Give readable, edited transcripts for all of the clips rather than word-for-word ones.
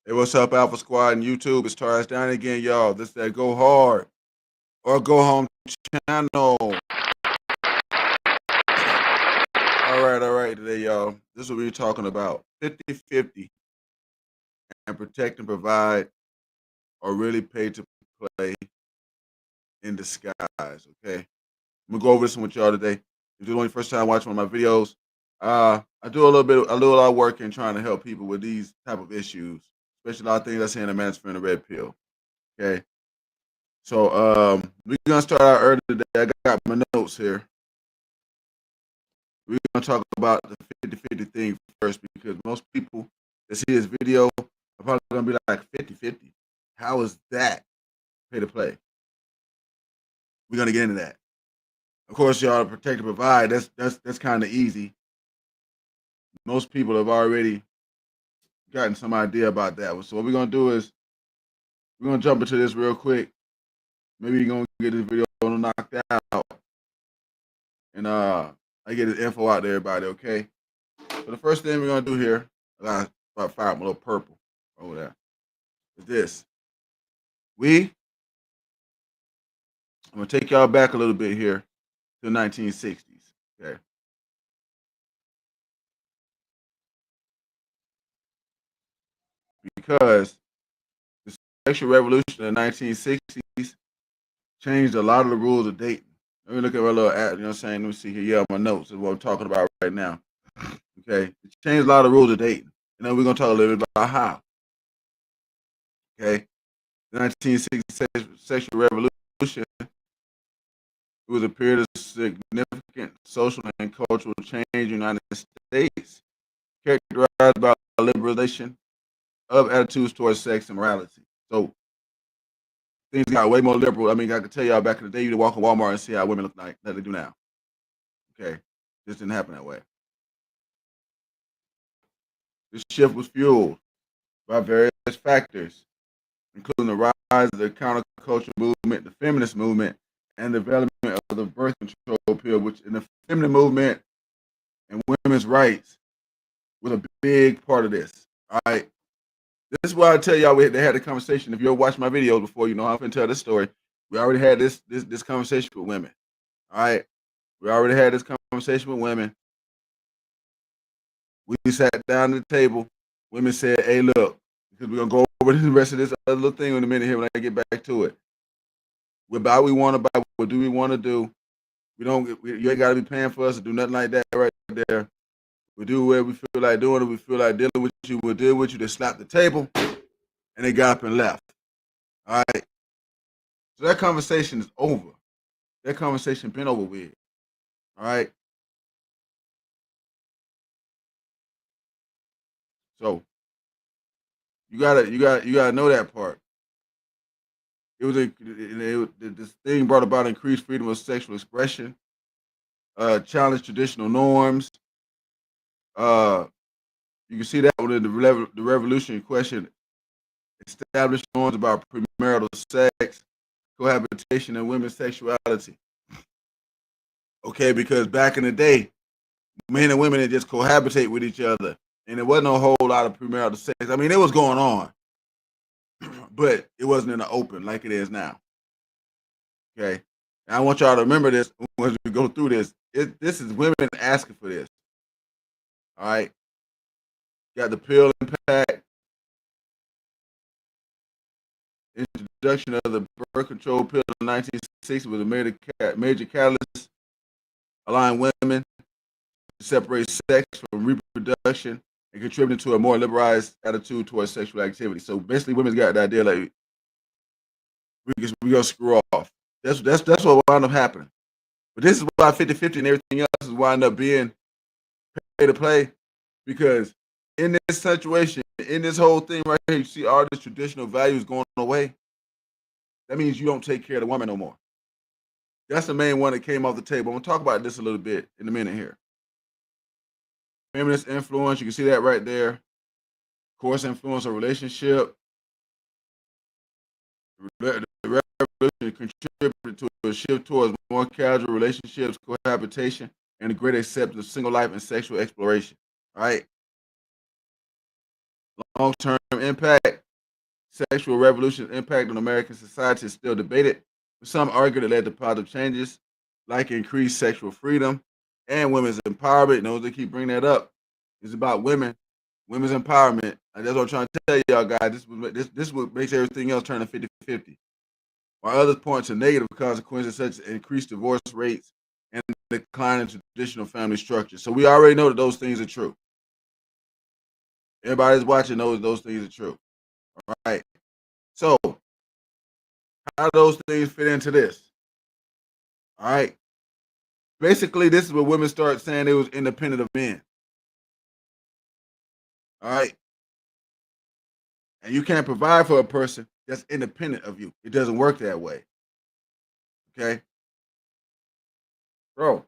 Hey, what's up, Alpha Squad and YouTube? It's Taurus down again, y'all. This is that Go Hard or Go Home channel. All right, today, y'all. This is what we're talking about. 50-50 and protect and provide or really pay to play in disguise, okay? I'm gonna go over this one with y'all today. If you're the only first time watching one of my videos, I do a lot of work in trying to help people with these type of issues, especially a lot of things I see in the Man's Friend, the Red Pill, okay? So we're gonna start out early today. I got my notes here. We're gonna talk about the 50-50 thing first because most people that see this video are probably gonna be like 50-50. How is that pay to play? We're gonna get into that. Of course, y'all protect and provide. That's kind of easy. Most people have already gotten some idea about that. So what we're gonna do is we're gonna jump into this real quick. Maybe you're gonna get this video knocked out, and I get this info out to everybody. Okay. So the first thing we're gonna do here, I got about five, a little purple over there, is this. I'm gonna take y'all back a little bit here to the 1960s. Okay. Because the sexual revolution in the 1960s changed a lot of the rules of dating. Let me look at my little ad, you know what I'm saying? Let me see here. Yeah, my notes is what I'm talking about right now. Okay. It changed a lot of the rules of dating. And then we're gonna talk a little bit about how. Okay. The 1960s sexual revolution, it was a period of significant social and cultural change in the United States, characterized by liberalization of attitudes towards sex and morality. So things got way more liberal. I mean, I can tell y'all back in the day, you'd walk in Walmart and see how women look like that they do now. Okay, this didn't happen that way. This shift was fueled by various factors, including the rise of the counterculture movement, the feminist movement, and the development of the birth control pill, which in the feminine movement and women's rights was a big part of this. All right. This is why I tell y'all they had a conversation. If you ever watched my videos before, you know how I'm gonna tell this story. We already had this conversation with women. All right. We already had this conversation with women. We sat down at the table. Women said, hey, look, because we're gonna go over the rest of this other little thing in a minute here when I get back to it. We buy what we want to buy. What do we want to do? You ain't gotta be paying for us to do nothing like that right there. We do what we feel like doing. If we feel like dealing with you, we'll deal with you. They slapped the table and they got up and left. All right. So that conversation is over. That conversation been over with. All right. So you gotta know that part. This thing brought about increased freedom of sexual expression, challenged traditional norms. Uh, you can see that within the revolution in question established norms about premarital sex, cohabitation, and women's sexuality. Okay, because back in the day, men and women just cohabitate with each other, and there wasn't a whole lot of premarital sex. I mean, it was going on, but it wasn't in the open like it is now. Okay, and I want y'all to remember this as we go through this. This is women asking for this. All right, got the pill impact, introduction of the birth control pill in 1960 was a major catalyst, allowing women to separate sex from reproduction and contributing to a more liberalized attitude towards sexual activity. So basically, women's got the idea like we gonna screw off. That's what wound up happening. But this is why 50-50 and everything else is wind up being pay to play because in this situation, in this whole thing right here, you see all these traditional values going away. That means you don't take care of the woman no more. That's the main one that came off the table. I'm gonna talk about this a little bit in a minute here. Feminist influence, you can see that right there. Course influence of relationship. The revolution contributed to a shift towards more casual relationships, cohabitation, and a greater acceptance of single life and sexual exploration. All right. long-term impact, sexual revolution's impact on American society is still debated. Some argue that led to positive changes, like increased sexual freedom and women's empowerment. Those that keep bringing that up is about women's empowerment. And that's what I'm trying to tell y'all guys. This is what makes everything else turn to 50-50. While others point to negative consequences such as increased divorce rates and decline in traditional family structures. So we already know that those things are true. Everybody's watching knows those things are true. All right. So how do those things fit into this? All right. Basically, this is where women start saying they was independent of men. All right. And you can't provide for a person that's independent of you. It doesn't work that way. Okay. Bro,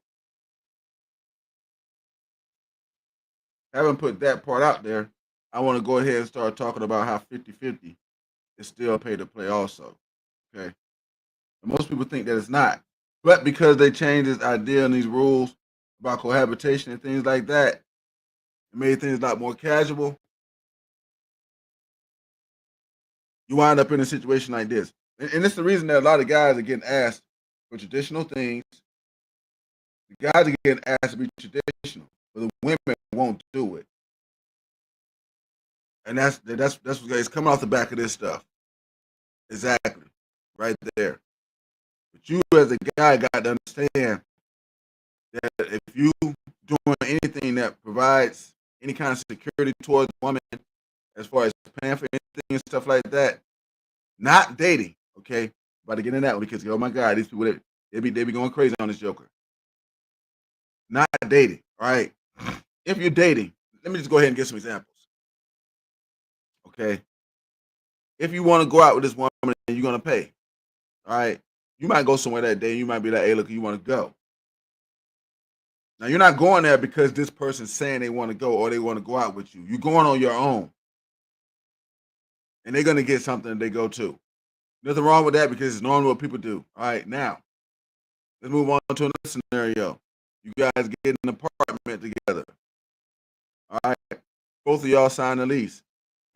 having put that part out there, I want to go ahead and start talking about how 50-50 is still pay to play also. Okay. And most people think that it's not. But because they changed this idea and these rules about cohabitation and things like that, it made things a lot more casual. You wind up in a situation like this. And it's the reason that a lot of guys are getting asked for traditional things. The guys are getting asked to be traditional, but the women won't do it. And that's what it's coming off the back of this stuff. Exactly. Right there. But you as a guy got to understand that if you doing anything that provides any kind of security towards a woman, as far as paying for anything and stuff like that, not dating, okay? About to get in that one because oh my God, these people they be going crazy on this joker. Not dating, all right? If you're dating, let me just go ahead and get some examples. Okay. If you want to go out with this woman and you're gonna pay, all right, you might go somewhere that day, you might be like, hey, look, you want to go. Now you're not going there because this person's saying they want to go or they want to go out with you. You're going on your own. And they're gonna get something they go to. Nothing wrong with that because it's normally what people do. All right, now let's move on to another scenario. You guys get an apartment together. All right, both of y'all sign a lease,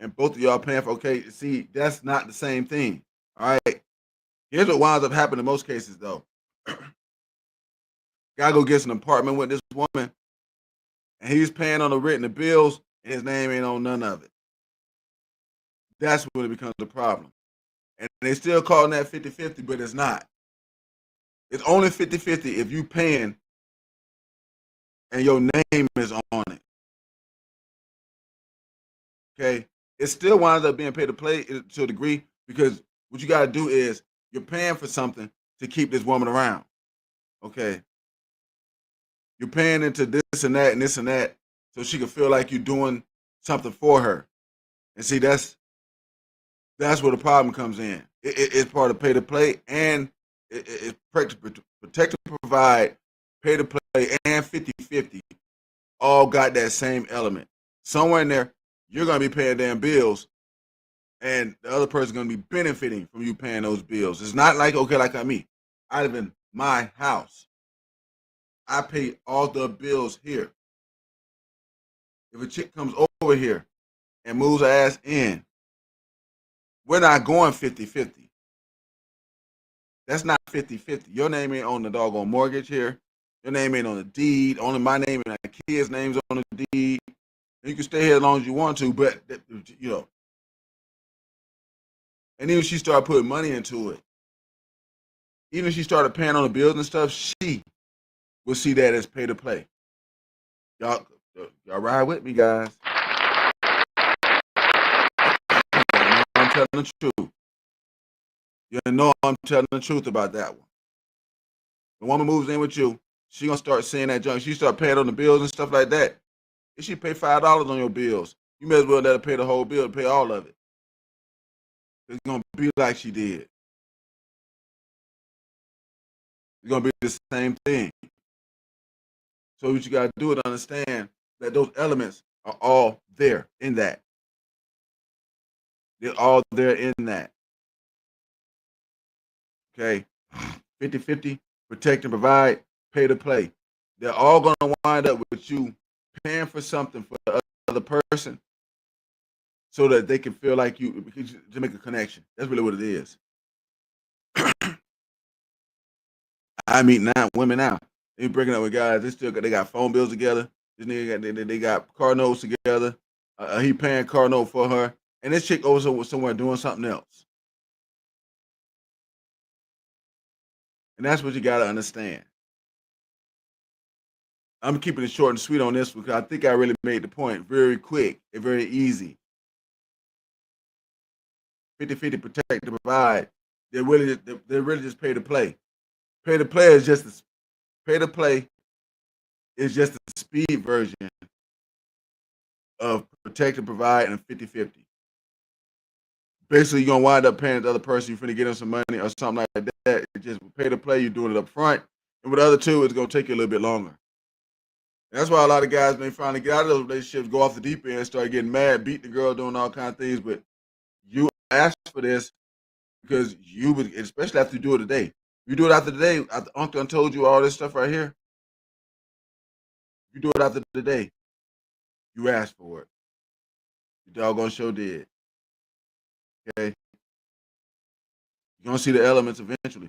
and both of y'all paying for. Okay, see, that's not the same thing. All right, here's what winds up happening in most cases, though. Guy go gets an apartment with this woman, and he's paying on the rent and the bills, and his name ain't on none of it. That's when it becomes a problem. And they still calling that 50-50, but it's not. It's only 50-50 if you paying and your name is on it. Okay? It still winds up being pay to play to a degree because what you got to do is you're paying for something to keep this woman around. Okay? You're paying into this and that and this and that so she can feel like you're doing something for her. And see, that's where the problem comes in. It's part of pay to play and it's protect and provide, pay to play, and 50-50 all got that same element. Somewhere in there, you're going to be paying damn bills, and the other person's going to be benefiting from you paying those bills. It's not like, okay, like me. I live in my house. I pay all the bills here. If a chick comes over here and moves her ass in, we're not going 50-50. That's not 50-50. Your name ain't on the doggone mortgage here. Your name ain't on the deed. Only my name and my kids' names on the deed. You can stay here as long as you want to, but you know. And even if she started putting money into it, even if she started paying on the bills and stuff, she will see that as pay to play. Y'all ride with me, guys. I'm telling the truth. You know I'm telling the truth about that one. The woman moves in with you, she gonna start seeing that junk. She start paying on the bills and stuff like that. If she pay $5 on your bills, you may as well let her pay the whole bill, pay all of it. It's gonna be like she did. It's gonna be the same thing. So what you gotta do is understand that those elements are all there in that. They're all there in that. Okay. 50-50, protect and provide, pay to play. They're all gonna wind up with you paying for something for the other person so that they can feel like you, to make a connection. That's really what it is. I meet now women now. They breaking up with guys. They got phone bills together. This nigga they got car notes together. He paying car note for her, and this chick over somewhere doing something else. And that's what you got to understand. I'm keeping it short and sweet on this because I think I really made the point very quick and very easy. 50-50 protect to provide. They really just pay to play. Pay to play is just the speed version of protect and provide and 50-50. Basically, you're gonna wind up paying the other person. You're finna get them some money or something like that. It just pay to play. You're doing it up front, and with the other two, it's gonna take you a little bit longer. And that's why a lot of guys may finally get out of those relationships, go off the deep end, start getting mad, beat the girl, doing all kinds of things. But you asked for this because you would, especially after you do it today. You do it after today. After Uncle told you all this stuff right here. You do it after the day. You asked for it. You doggone sure did. Okay. You're gonna see the elements eventually.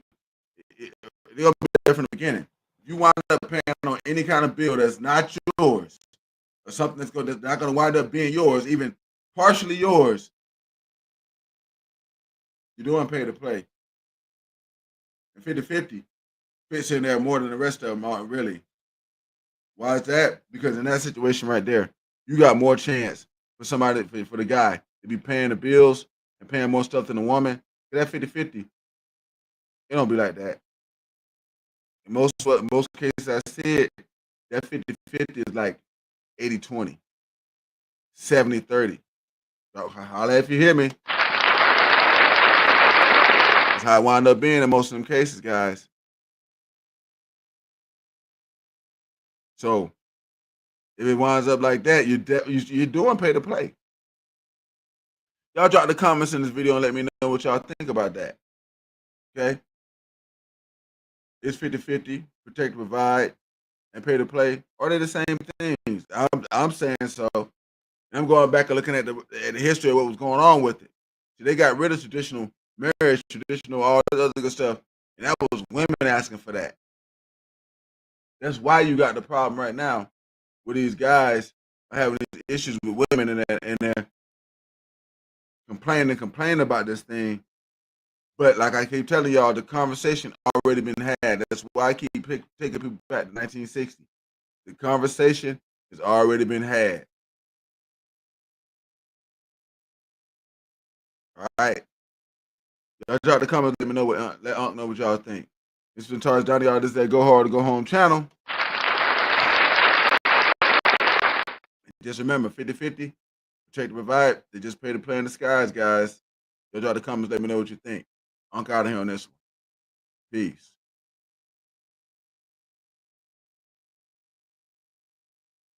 They're gonna be there from the beginning. If you wind up paying on any kind of bill that's not yours, or something that's not gonna wind up being yours, even partially yours, you're doing pay to play. And 50-50 fits in there more than the rest of them aren't really. Why is that? Because in that situation right there, you got more chance for somebody, for the guy to be paying the bills and paying more stuff than the woman. That 50-50, it don't be like that. In most cases I see it, that 50-50 is like 80-20, 70-30. Holla if you hear me. That's how it wound up being in most of them cases, guys. So if it winds up like that, you're doing pay to play. Y'all drop the comments in this video and let me know what y'all think about that. Okay? It's 50-50, protect, provide, and pay to play. Are they the same things? I'm saying so. And I'm going back and looking at the history of what was going on with it. So they got rid of traditional marriage, traditional all that other good stuff, and that was women asking for that. That's why you got the problem right now with these guys having these issues with women and they're complaining about this thing. But like I keep telling y'all, the conversation already been had. That's why I keep taking people back to 1960. The conversation has already been had. All right. Y'all drop the comments. Let me know let Unc know what y'all think. This has been Tarz Donnie. Y'all, this is that Go Hard or Go Home channel. Just remember, 50-50, protect to provide. They just pay to play in the skies, guys. Y'all drop the comments. Let me know what you think. Unc out of here on this one. Peace.